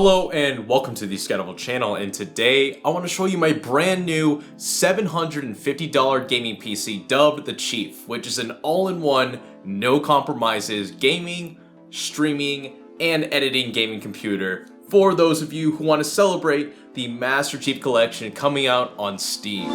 Hello and welcome to the Scatterable channel, and today I want to show you my brand new $750 gaming PC dubbed the Chief, which is an all-in-one, no compromises gaming, streaming, and editing gaming computer for those of you who want to celebrate the Master Chief Collection coming out on Steam.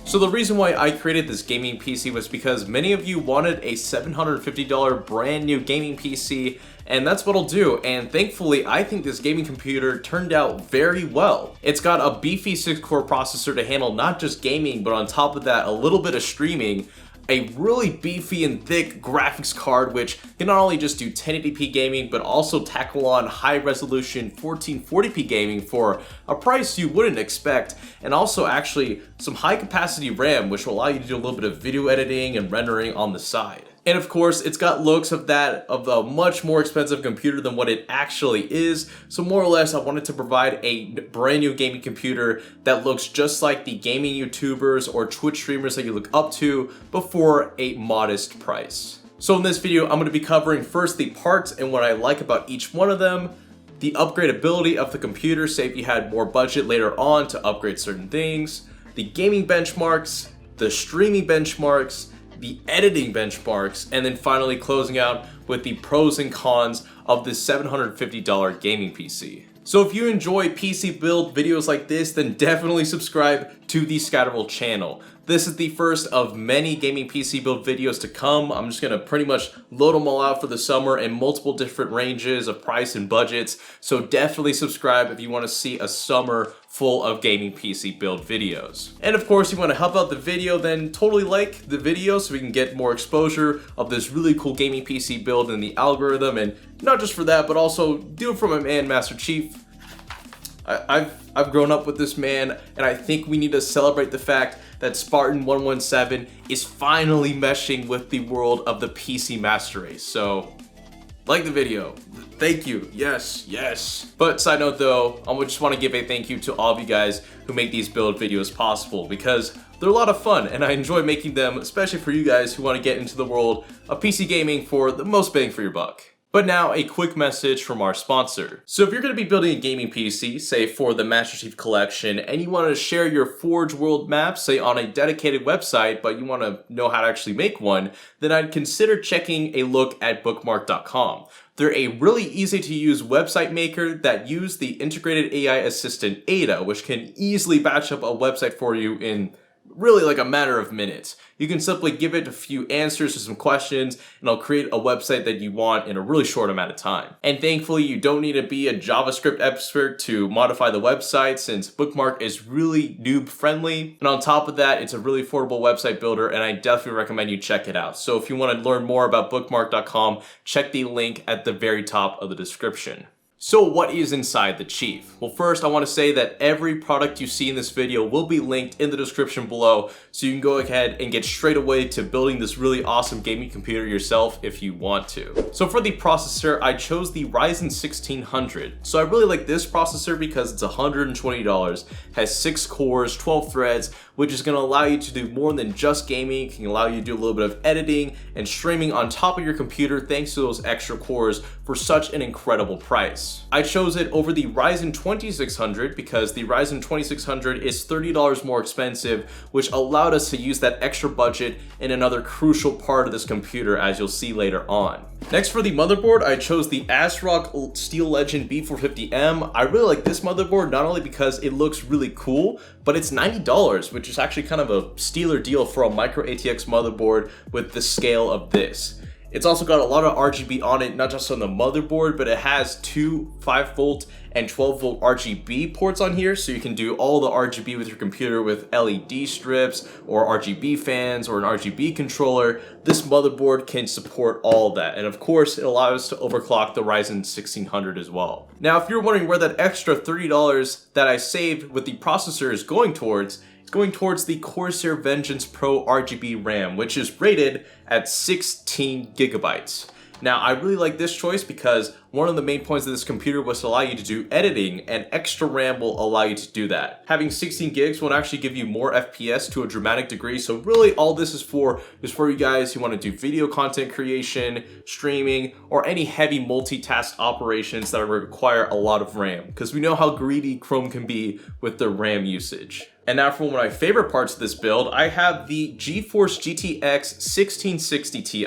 So the reason why I created this gaming PC was because many of you wanted a $750 brand new gaming PC, and that's what I'll do. And thankfully, I think this gaming computer turned out very well. It's got a beefy 6-core processor to handle not just gaming, but on top of that, a little bit of streaming, a really beefy and thick graphics card which can not only just do 1080p gaming but also tackle on high resolution 1440p gaming for a price you wouldn't expect, and also actually some high capacity RAM which will allow you to do a little bit of video editing and rendering on the side. And of course, it's got looks of a much more expensive computer than what it actually is. So more or less, I wanted to provide a brand new gaming computer that looks just like the gaming YouTubers or Twitch streamers that you look up to, but for a modest price. So in this video, I'm going to be covering first the parts and what I like about each one of them, the upgradability of the computer, say if you had more budget later on to upgrade certain things, the gaming benchmarks, the streaming benchmarks, the editing benchmarks, and then finally closing out with the pros and cons of this $750 gaming PC. So if you enjoy PC build videos like this, then definitely subscribe to the Scatterable channel. This is the first of many gaming PC build videos to come. I'm just gonna pretty much load them all out for the summer in multiple different ranges of price and budgets. So definitely subscribe if you wanna see a summer full of gaming PC build videos. And of course, you wanna help out the video, then totally like the video so we can get more exposure of this really cool gaming PC build in the algorithm. And not just for that, but also do it for my man, Master Chief. I've grown up with this man, and I think we need to celebrate the fact that Spartan 117 is finally meshing with the world of the PC Master Race. So, like the video. Thank you. Yes, yes. But side note though, I just want to give a thank you to all of you guys who make these build videos possible, because they're a lot of fun and I enjoy making them, especially for you guys who want to get into the world of PC gaming for the most bang for your buck. But now, a quick message from our sponsor. So if you're going to be building a gaming PC, say for the Master Chief Collection, and you want to share your Forge World map, say on a dedicated website, but you want to know how to actually make one, then I'd consider checking a look at bookmark.com. They're a really easy to use website maker that use the integrated AI assistant Ada, which can easily batch up a website for you in really like a matter of minutes. You can simply give it a few answers to some questions and it'll create a website that you want in a really short amount of time. And thankfully, you don't need to be a JavaScript expert to modify the website, since Bookmark is really noob friendly. And on top of that, it's a really affordable website builder, and I definitely recommend you check it out. So if you want to learn more about bookmark.com, check the link at the very top of the description. So what is inside the Chief? Well, first I want to say that every product you see in this video will be linked in the description below, so you can go ahead and get straight away to building this really awesome gaming computer yourself if you want to. So for the processor, I chose the Ryzen 1600. So I really like this processor because it's $120, has 6 cores, 12 threads, which is going to allow you to do more than just gaming. It can allow you to do a little bit of editing and streaming on top of your computer thanks to those extra cores for such an incredible price. I chose it over the Ryzen 2600 because the Ryzen 2600 is $30 more expensive, which allowed us to use that extra budget in another crucial part of this computer, as you'll see later on. Next, for the motherboard, I chose the ASRock Steel Legend B450M. I really like this motherboard not only because it looks really cool, but it's $90, which is actually kind of a stealer deal for a micro ATX motherboard with the scale of this. It's also got a lot of RGB on it, not just on the motherboard, but it has two 5V and 12V RGB ports on here, so you can do all the RGB with your computer with LED strips or RGB fans or an RGB controller. This motherboard can support all of that, and of course it allows us to overclock the Ryzen 1600 as well. Now if you're wondering where that extra $30 that I saved with the processor is going towards, going towards the Corsair Vengeance Pro RGB RAM, which is rated at 16 gigabytes. Now, I really like this choice because one of the main points of this computer was to allow you to do editing, and extra RAM will allow you to do that. Having 16 gigs will actually give you more FPS to a dramatic degree, so really all this is for you guys who want to do video content creation, streaming, or any heavy multitask operations that require a lot of RAM, because we know how greedy Chrome can be with their RAM usage. And now for one of my favorite parts of this build, I have the GeForce GTX 1660 Ti.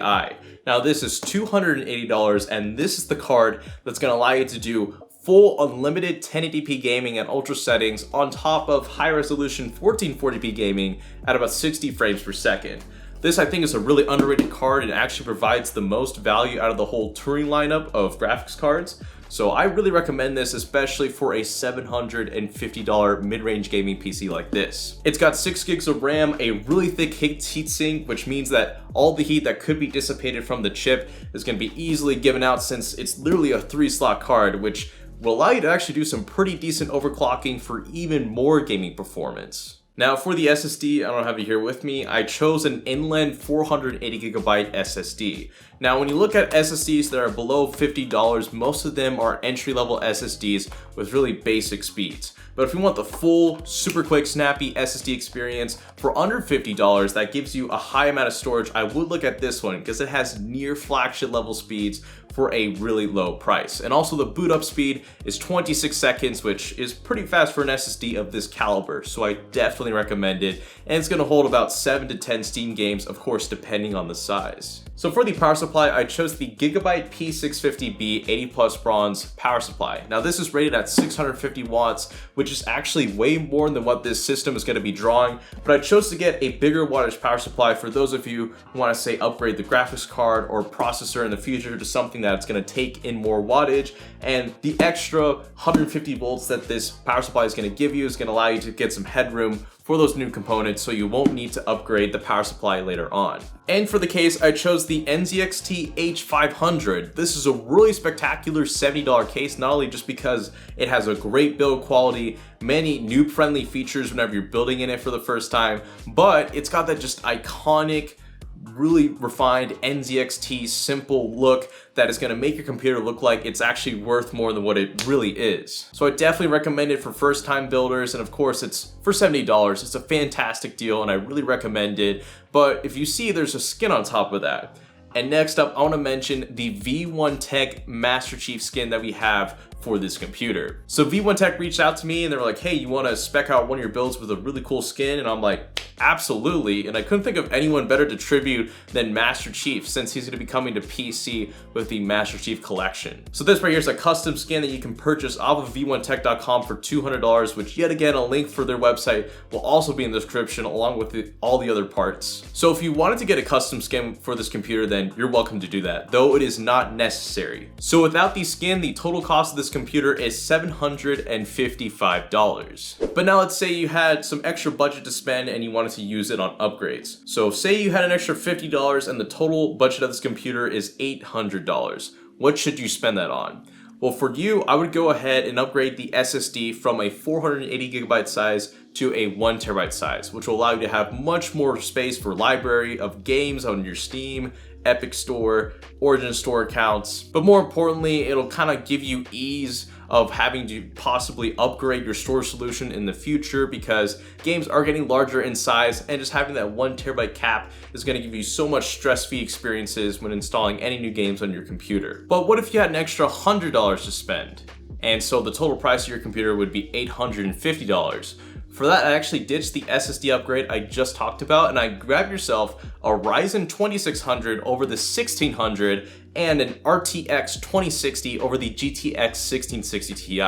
Now this is $280, and this is the card that's going to allow you to do full unlimited 1080p gaming at ultra settings on top of high resolution 1440p gaming at about 60 frames per second. This I think is a really underrated card and actually provides the most value out of the whole Turing lineup of graphics cards. So I really recommend this, especially for a $750 mid-range gaming PC like this. It's got 6 gigs of RAM, a really thick heatsink, which means that all the heat that could be dissipated from the chip is going to be easily given out, since it's literally a 3-slot card, which will allow you to actually do some pretty decent overclocking for even more gaming performance. Now for the SSD, I don't have it here with me, I chose an Inland 480GB SSD. Now when you look at SSDs that are below $50, most of them are entry-level SSDs with really basic speeds. But if you want the full, super quick, snappy SSD experience for under $50 that gives you a high amount of storage, I would look at this one because it has near flagship level speeds for a really low price. And also the boot up speed is 26 seconds, which is pretty fast for an SSD of this caliber. So I definitely recommend it. And it's gonna hold about 7 to 10 Steam games, of course, depending on the size. So for the power supply, I chose the Gigabyte P650B 80 Plus Bronze power supply. Now this is rated at 650 watts, which is actually way more than what this system is going to be drawing, but I chose to get a bigger wattage power supply for those of you who want to say upgrade the graphics card or processor in the future to something that's going to take in more wattage, and the extra 150 volts that this power supply is going to give you is going to allow you to get some headroom for those new components, so you won't need to upgrade the power supply later on. And for the case, I chose the NZXT H500. This is a really spectacular $70 case, not only just because it has a great build quality, many noob-friendly features whenever you're building in it for the first time, but it's got that just iconic, really refined NZXT simple look that is going to make your computer look like it's actually worth more than what it really is. So I definitely recommend it for first time builders, and of course it's for $70. It's a fantastic deal and I really recommend it. But if you see, there's a skin on top of that. And next up, I want to mention the V1Tech Master Chief skin that we have for this computer. So V1Tech reached out to me and they were like, hey, you want to spec out one of your builds with a really cool skin? And I'm like, absolutely. And I couldn't think of anyone better to tribute than Master Chief, since he's going to be coming to PC with the Master Chief collection. So this right here is a custom skin that you can purchase off of v1tech.com for $200, which yet again, a link for their website will also be in the description along with all the other parts. So if you wanted to get a custom skin for this computer, then you're welcome to do that, though it is not necessary. So without the skin, the total cost of this computer is $755. But now let's say you had some extra budget to spend and you wanted to use it on upgrades. So say you had an extra $50 and the total budget of this computer is $800. What should you spend that on? Well, for you, I would go ahead and upgrade the SSD from a 480GB size to a 1TB size, which will allow you to have much more space for library of games on your Steam, Epic Store, Origin Store accounts. But more importantly, it'll kind of give you ease of having to possibly upgrade your storage solution in the future, because games are getting larger in size, and just having that 1TB cap is going to give you so much stress-free experiences when installing any new games on your computer. But what if you had an extra $100 to spend? And so the total price of your computer would be $850. For that, I actually ditched the SSD upgrade I just talked about, and I grabbed yourself a Ryzen 2600 over the 1600 and an RTX 2060 over the GTX 1660 Ti.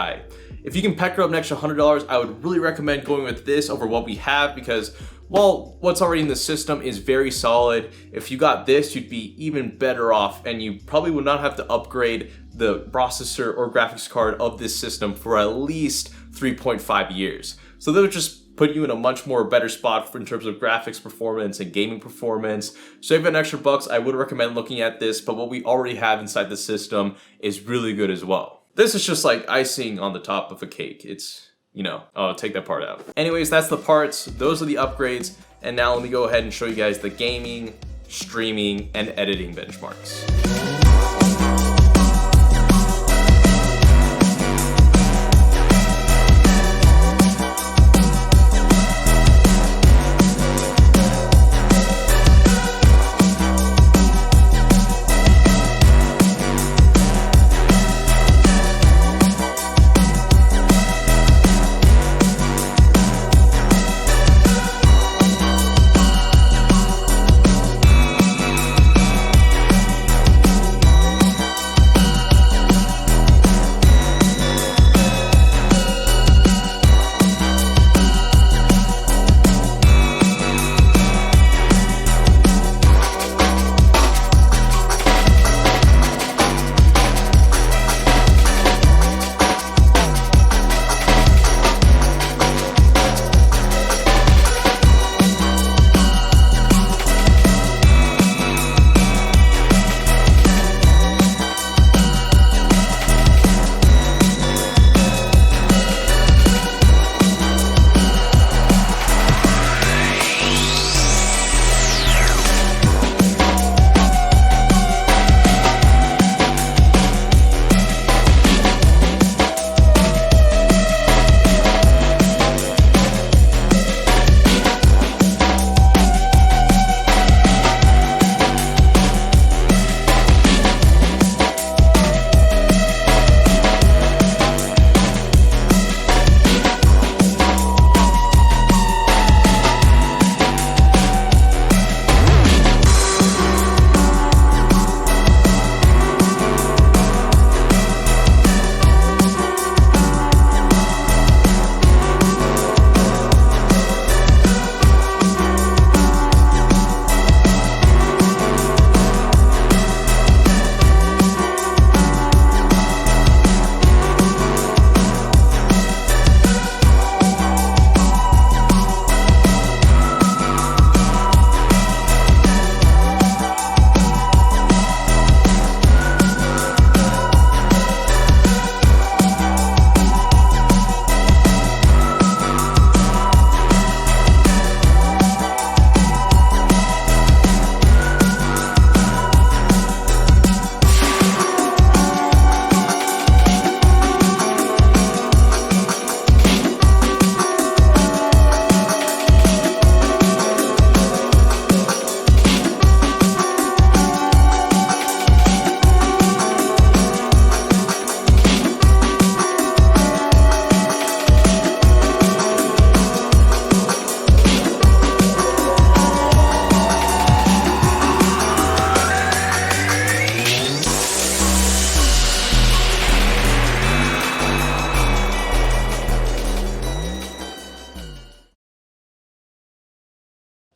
If you can pecker up an extra $100, I would really recommend going with this over what we have, because while what's already in the system is very solid, if you got this, you'd be even better off, and you probably would not have to upgrade the processor or graphics card of this system for at least 3.5 years. So that would just put you in a much more better spot in terms of graphics performance and gaming performance. So if you have an extra bucks, I would recommend looking at this, but what we already have inside the system is really good as well. This is just like icing on the top of a cake. It's, you know, I'll take that part out. Anyways, that's the parts. Those are the upgrades. And now let me go ahead and show you guys the gaming, streaming, and editing benchmarks.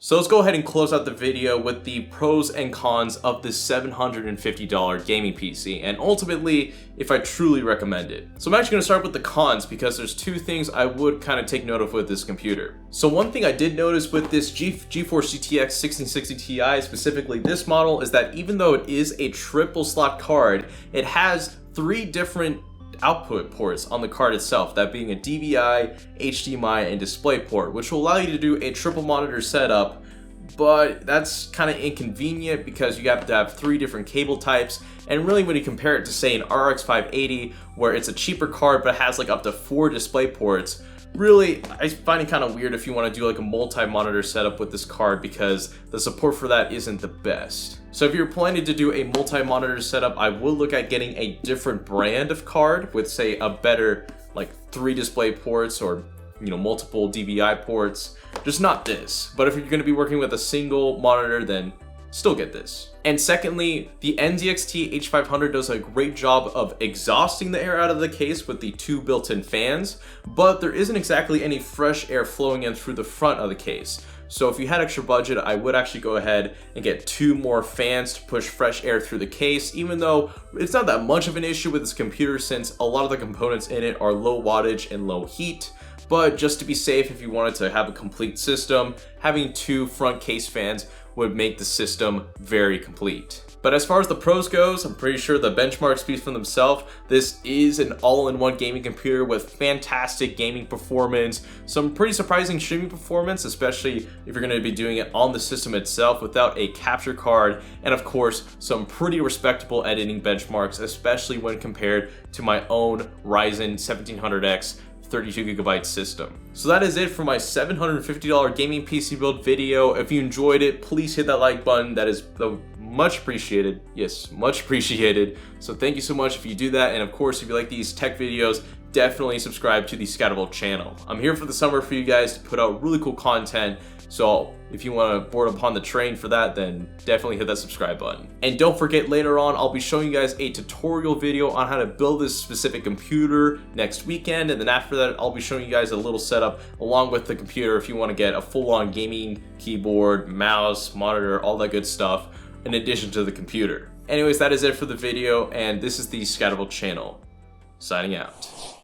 So let's go ahead and close out the video with the pros and cons of this $750 gaming PC, and ultimately, if I truly recommend it. So I'm actually going to start with the cons because there's two things I would kind of take note of with this computer. So one thing I did notice with this GeForce GTX 1660 Ti, specifically this model, is that even though it is a triple slot card, it has 3 different output ports on the card itself, that being a DVI, HDMI, and DisplayPort, which will allow you to do a triple monitor setup, but that's kind of inconvenient because you have to have 3 different cable types. And really, when you compare it to, say, an RX 580, where it's a cheaper card but has like up to 4 display ports, really, I find it kind of weird if you want to do like a multi-monitor setup with this card because the support for that isn't the best. So if you're planning to do a multi-monitor setup, I will look at getting a different brand of card with, say, a better like 3 display ports or, you know, multiple DVI ports. Just not this. But if you're going to be working with a single monitor, then still get this. And secondly, the NZXT H500 does a great job of exhausting the air out of the case with the 2 built-in fans, but there isn't exactly any fresh air flowing in through the front of the case. So if you had extra budget, I would actually go ahead and get 2 more fans to push fresh air through the case, even though it's not that much of an issue with this computer since a lot of the components in it are low wattage and low heat. But just to be safe, if you wanted to have a complete system, having 2 front case fans would make the system very complete. But as far as the pros goes, I'm pretty sure the benchmark speaks for themselves. This is an all-in-one gaming computer with fantastic gaming performance, some pretty surprising streaming performance, especially if you're going to be doing it on the system itself without a capture card, and of course, some pretty respectable editing benchmarks, especially when compared to my own Ryzen 1700X 32GB system. So that is it for my $750 gaming PC build video. If you enjoyed it, please hit that like button. That is much appreciated. Yes, much appreciated. So thank you so much if you do that. And of course, if you like these tech videos, definitely subscribe to the Scatterable channel. I'm here for the summer for you guys to put out really cool content. So if you want to board upon the train for that, then definitely hit that subscribe button. And don't forget, later on, I'll be showing you guys a tutorial video on how to build this specific computer next weekend. And then after that, I'll be showing you guys a little setup along with the computer if you want to get a full-on gaming keyboard, mouse, monitor, all that good stuff, in addition to the computer. Anyways, that is it for the video, and this is the Scatterable channel. Signing out.